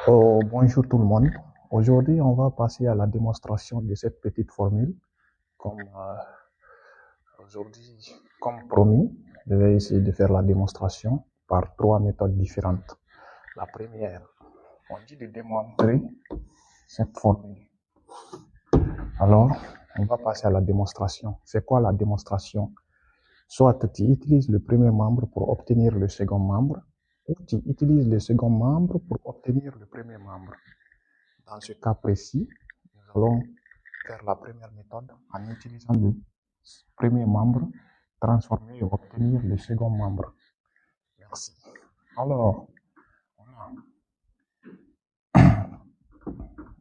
Oh, bonjour tout le monde. Aujourd'hui, on va passer à la démonstration de cette petite formule. Aujourd'hui, comme promis, je vais essayer de faire la démonstration par trois méthodes différentes. La première, on dit de démontrer cette formule. Alors, on va passer à la démonstration. C'est quoi la démonstration? Soit tu utilises le premier membre pour obtenir le second membre, ou tu utilises le second membre pour obtenir le premier membre. Dans ce cas précis, nous allons faire la première méthode en utilisant le premier membre, transformer et obtenir le second membre. Merci. Alors,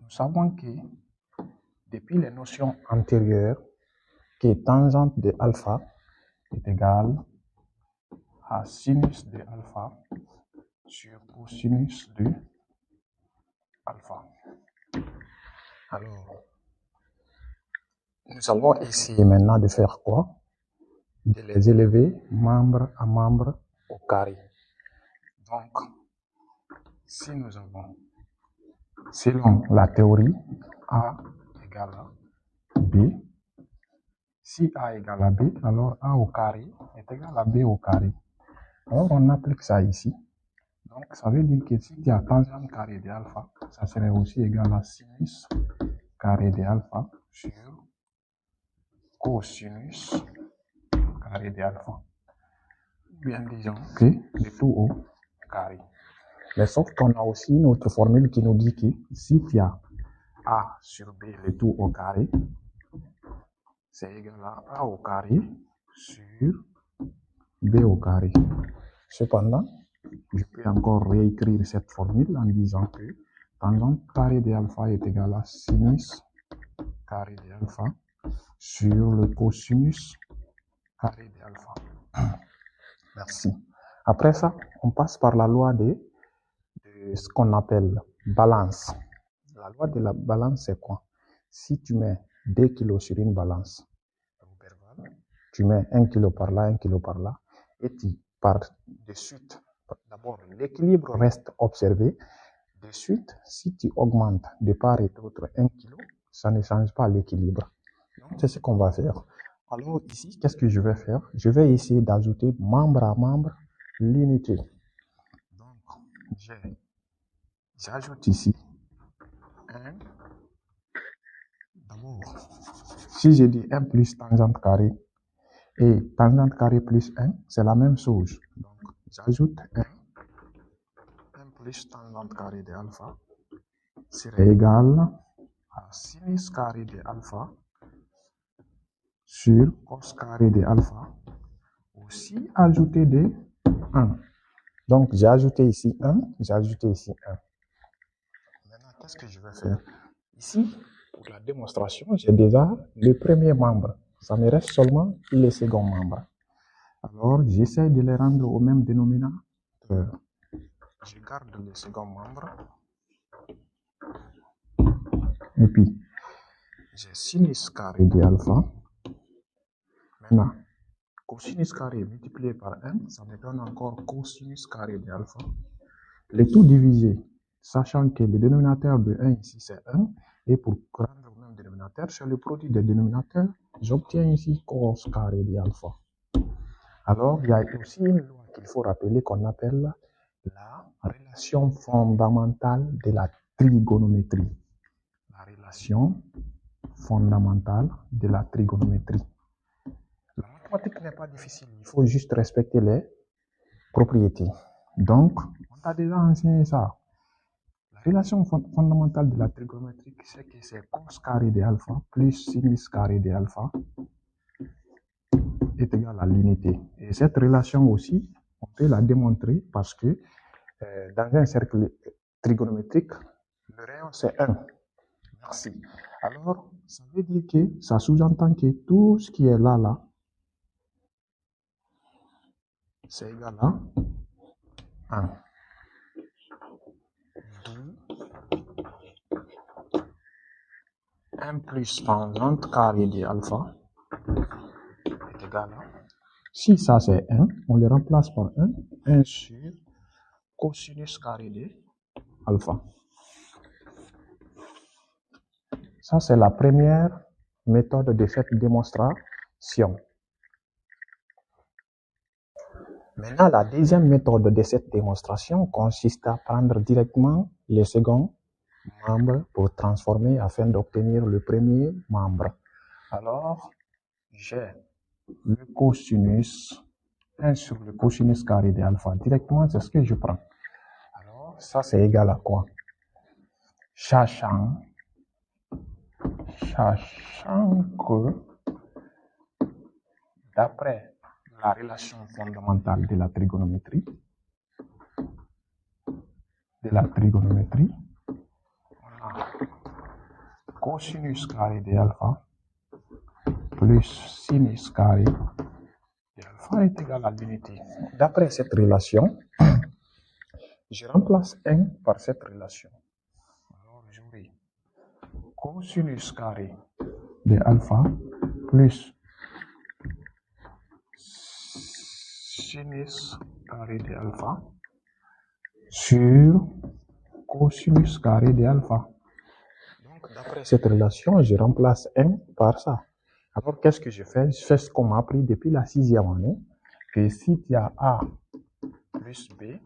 nous savons que depuis les notions antérieures, que tangente de alpha est égale à sinus de alpha sur cosinus de alpha. Alors, nous allons essayer maintenant de faire quoi? De les élever membre à membre au carré. Donc, si nous avons, selon la théorie, A égale à B, si A égale à B, alors A au carré est égal à B au carré. Alors, on applique ça ici. Donc, ça veut dire que si tu as tangente carré de alpha, ça serait aussi égal à sinus carré de alpha sur cosinus carré de alpha. Bien disons que le tout au carré. Mais sauf qu'on a aussi une autre formule qui nous dit que si tu as A sur B, le tout au carré, c'est égal à A au carré sur B au carré. Cependant, je peux encore réécrire cette formule en disant que tangente carré de alpha est égal à sinus carré de alpha sur le cosinus carré de alpha. Merci. Après ça, on passe par la loi de ce qu'on appelle balance. La loi de la balance, c'est quoi? Si tu mets 2 kilos sur une balance, tu mets 1 kilo par là, 1 kilo par là, et tu pars de suite. D'abord, l'équilibre reste observé. De suite, si tu augmentes de part et d'autre 1 kilo, ça ne change pas l'équilibre. C'est ce qu'on va faire. Alors ici, qu'est-ce que je vais faire? Je vais essayer d'ajouter membre à membre l'unité. Donc, j'ajoute ici 1. D'abord, si je dis 1 plus tangente carré et tangente carré plus 1, c'est la même chose. Donc, j'ajoute 1 plus tangente carré de alpha serait égal à sinus carré de alpha sur cos carré de alpha, aussi ajouté de 1. Donc, j'ai ajouté ici 1, j'ai ajouté ici 1. Maintenant, qu'est-ce que je vais faire? Ici, pour la démonstration, j'ai déjà le premier membre. Ça me reste seulement le second membre. Alors, j'essaie de les rendre au même dénominateur. Je garde le second membre. Et puis, j'ai sinus carré de alpha. Maintenant, cosinus carré multiplié par 1, ça me donne encore cosinus carré de alpha. Le tout divisé, sachant que le dénominateur de 1 ici c'est 1, et pour rendre au même dénominateur, c'est le produit des dénominateurs, j'obtiens ici cos carré de alpha. Alors, il y a aussi une loi qu'il faut rappeler qu'on appelle la relation fondamentale de la trigonométrie. La relation fondamentale de la trigonométrie. La mathématique n'est pas difficile, il faut juste respecter les propriétés. Donc, on t'a déjà enseigné ça. La relation fondamentale de la trigonométrie, c'est que c'est cos carré de alpha plus sinus carré de alpha est égal à l'unité. Et cette relation aussi, on peut la démontrer parce que dans un cercle trigonométrique, le rayon c'est 1. Merci. Alors, ça veut dire que ça sous-entend que tout ce qui est là, c'est égal à 1. D'où 1 plus tangente carré de alpha est égal à, si ça c'est 1, on le remplace par 1 sur cosinus carré de alpha. Ça, c'est la première méthode de cette démonstration. Maintenant, la deuxième méthode de cette démonstration consiste à prendre directement le second membre pour transformer afin d'obtenir le premier membre. Alors, j'ai le cosinus 1 sur le cosinus carré de alpha. Directement, c'est ce que je prends. Alors, ça, c'est égal à quoi? Sachant que, d'après la relation fondamentale de la trigonométrie, on a cosinus carré de alpha plus sinus carré de alpha est égal à l'unité. D'après cette relation, je remplace 1 par cette relation. Alors, j'aurai cosinus carré de alpha plus sinus carré de alpha sur cosinus carré de alpha. Donc, d'après cette relation, je remplace 1 par ça. Alors, qu'est-ce que je fais? Je fais ce qu'on m'a appris depuis la 6e année, que si tu as A plus B,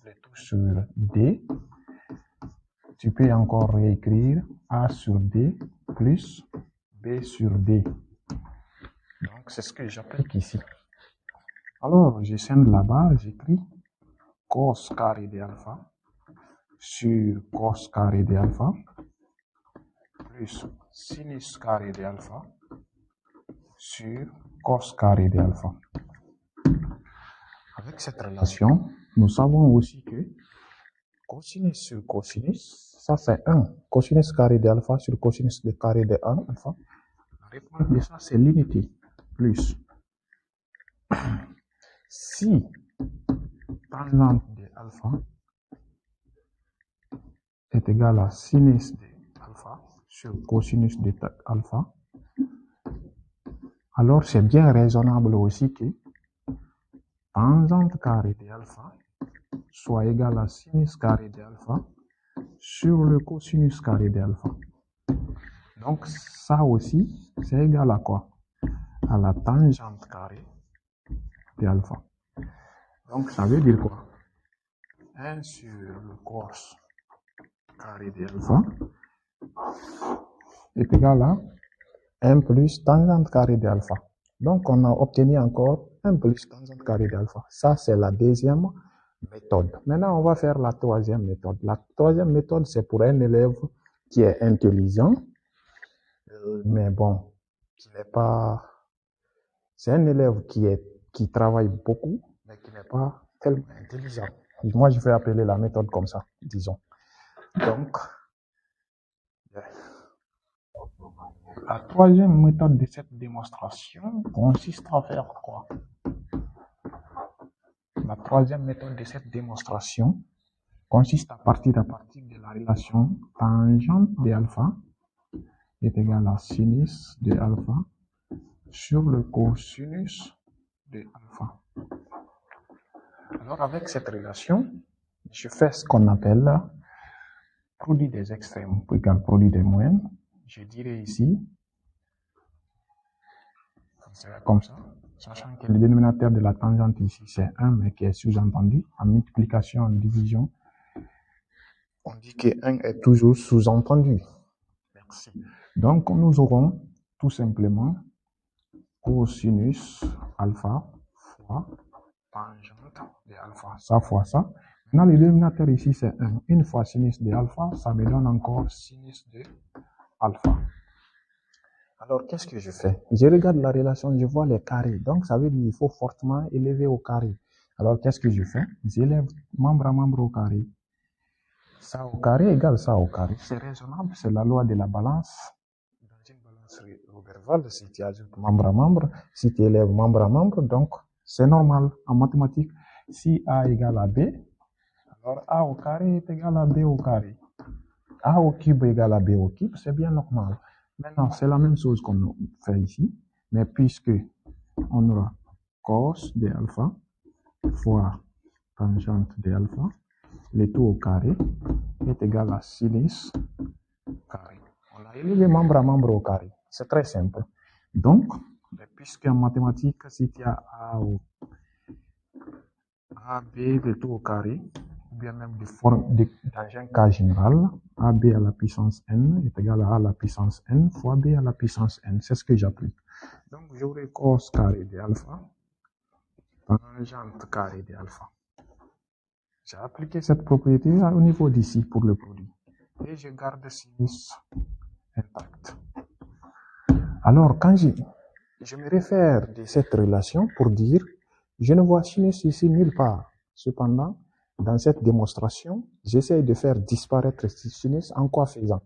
le tout sur D, tu peux encore réécrire A sur D plus B sur D. Donc, c'est ce que j'applique ici. Alors, je scinde là-bas, j'écris cos carré de alpha sur cos carré de alpha plus sinus carré de alpha sur cos carré de alpha. Avec cette relation, nous savons aussi que cosinus sur cosinus, ça c'est 1. Cosinus carré de alpha sur cosinus de carré de 1 alpha. La réponse de ça, c'est l'unité. Plus. Si tangente de alpha est égal à sinus de alpha sur cosinus de alpha, alors c'est bien raisonnable aussi que tangente carré de alpha soit égal à sinus carré de alpha sur le cosinus carré de alpha. Donc ça aussi, c'est égal à quoi? À la tangente carrée de alpha. Donc ça veut dire quoi? 1 sur le cos carré de alpha est égal à 1 plus tangente carré de alpha. Donc on a obtenu encore 1 plus tangente carré de alpha. Ça c'est la deuxième méthode. Maintenant on va faire la troisième méthode. La troisième méthode, c'est pour un élève qui est intelligent, mais bon, qui n'est pas... C'est un élève qui travaille beaucoup, mais qui n'est pas tellement intelligent. Moi, je vais appeler la méthode comme ça, disons. Donc, la troisième méthode de cette démonstration consiste à faire quoi? La troisième méthode de cette démonstration consiste à partir de la relation tangente de alpha est égal à sinus de alpha sur le cosinus de alpha. Alors, avec cette relation, je fais ce qu'on appelle produit des extrêmes égale produit des moyennes. Je dirais ici, comme ça, sachant que le dénominateur de la tangente ici, c'est 1, mais qui est sous-entendu. En multiplication, en division, on dit que 1 est toujours sous-entendu. Merci. Donc, nous aurons tout simplement cosinus alpha fois tangente de alpha. Ça fois ça. Maintenant, le dénominateur ici, c'est 1. Une fois sinus de alpha, ça me donne encore sinus de alpha. Alors, qu'est-ce que je fais? Je regarde la relation, je vois les carrés. Donc, ça veut dire qu'il faut fortement élever au carré. Alors, qu'est-ce que je fais? J'élève membre à membre au carré. Ça au carré égale ça au carré. C'est raisonnable, c'est la loi de la balance. Dans une balance Roberval, si tu ajoutes membre à membre, si tu élèves membre à membre, donc c'est normal en mathématiques. Si A égale à B, alors A au carré est égal à B au carré. A au cube égale à B au cube, c'est bien normal. Maintenant, c'est la même chose qu'on fait ici, mais puisque on aura cos de alpha fois tangente de alpha, le tout au carré est égal à sinus carré. On l'a à élever membre à membre au carré. C'est très simple. Donc, puisque en mathématiques, si tu as A, B de tout au carré, ou bien même dans un cas général, AB à la puissance n est égal à A à la puissance n fois B à la puissance n. C'est ce que j'applique. Donc, j'aurai cos carré de alpha, tangente carré de alpha. J'ai appliqué cette propriété au niveau d'ici pour le produit. Et je garde sinus intact. Alors, quand je me réfère de cette relation pour dire, je ne vois sinus ici nulle part. Cependant, dans cette démonstration, j'essaie de faire disparaître sinus en quoi faisant?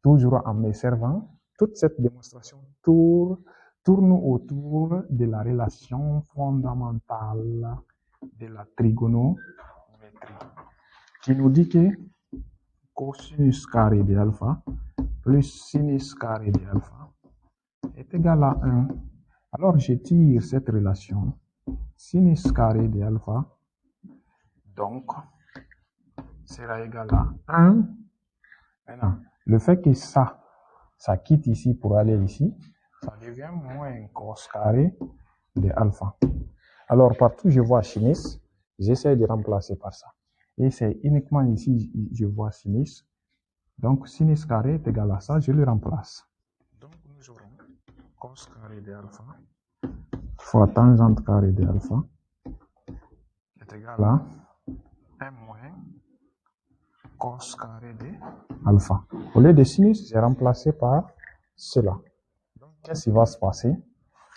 Toujours en me servant, toute cette démonstration tourne autour de la relation fondamentale de la trigonométrie, qui nous dit que cosinus carré de alpha plus sinus carré de alpha est égal à 1. Alors, je tire cette relation sinus carré de alpha, donc, sera égal à 1. Maintenant, le fait que ça quitte ici pour aller ici, ça devient moins cos carré de alpha. Alors, partout je vois sinus, j'essaie de remplacer par ça. Et c'est uniquement ici, je vois sinus. Donc, sinus carré est égal à ça, je le remplace. Donc, nous aurons cos carré de alpha fois tangente carré de alpha est égal à 1 moins cos carré de alpha. Au lieu de sinus, j'ai remplacé par cela. Donc, qu'est-ce qui va se passer?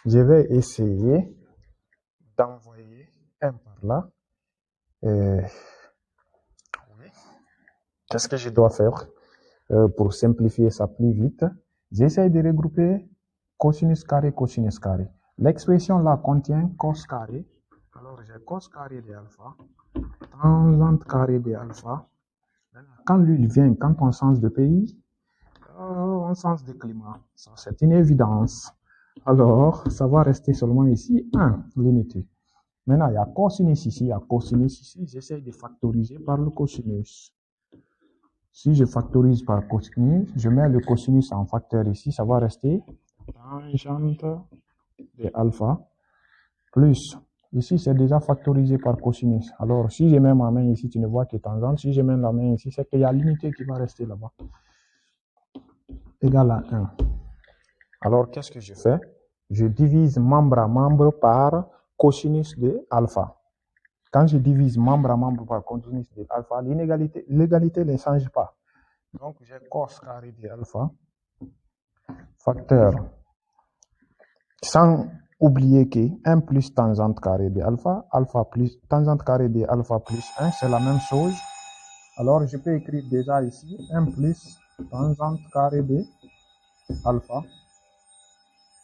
Je vais essayer d'envoyer 1 par là. Oui. Qu'est-ce que je dois faire pour simplifier ça plus vite? J'essaie de regrouper cosinus carré, cosinus carré. L'expression là contient cos carré. Alors, j'ai cos carré de alpha, tangente carré de alpha. Quand lui vient, quand on change de pays, on change de climat. Ça, c'est une évidence. Alors, ça va rester seulement ici 1, l'unité. Maintenant, il y a cosinus ici, il y a cosinus ici. J'essaie de factoriser par le cosinus. Si je factorise par cosinus, je mets le cosinus en facteur ici, ça va rester tangente de alpha plus. Ici, c'est déjà factorisé par cosinus. Alors, si je mets ma main ici, tu ne vois que tangente. Si je mets la main ici, c'est qu'il y a l'unité qui va rester là-bas. Égal à 1. Alors, qu'est-ce que je fais? Je divise membre à membre par cosinus de alpha. Quand je divise membre à membre par cosinus de alpha, l'égalité ne change pas. Donc, j'ai cos carré de alpha, facteur, sans oublier que 1 plus tangente carré de alpha, alpha plus tangente carré de alpha plus 1, c'est la même chose. Alors, je peux écrire déjà ici 1 plus tangente carré de alpha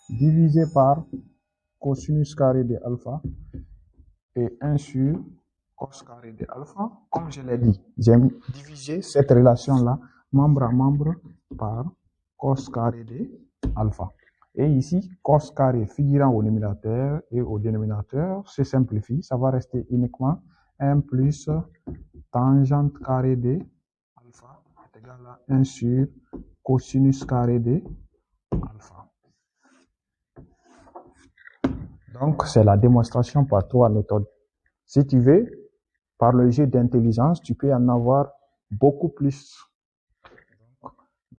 divisé par cosinus carré de alpha et 1 sur cos carré de alpha. Comme je l'ai dit, j'ai divisé cette relation-là, membre à membre, par cos carré de alpha. Et ici, cos carré figurant au numérateur et au dénominateur se simplifie. Ça va rester uniquement 1 plus tangente carré de alpha est égal à 1 sur cosinus carré de alpha. Donc, c'est la démonstration par 3 méthodes. Si tu veux, par le jeu d'intelligence, tu peux en avoir beaucoup plus.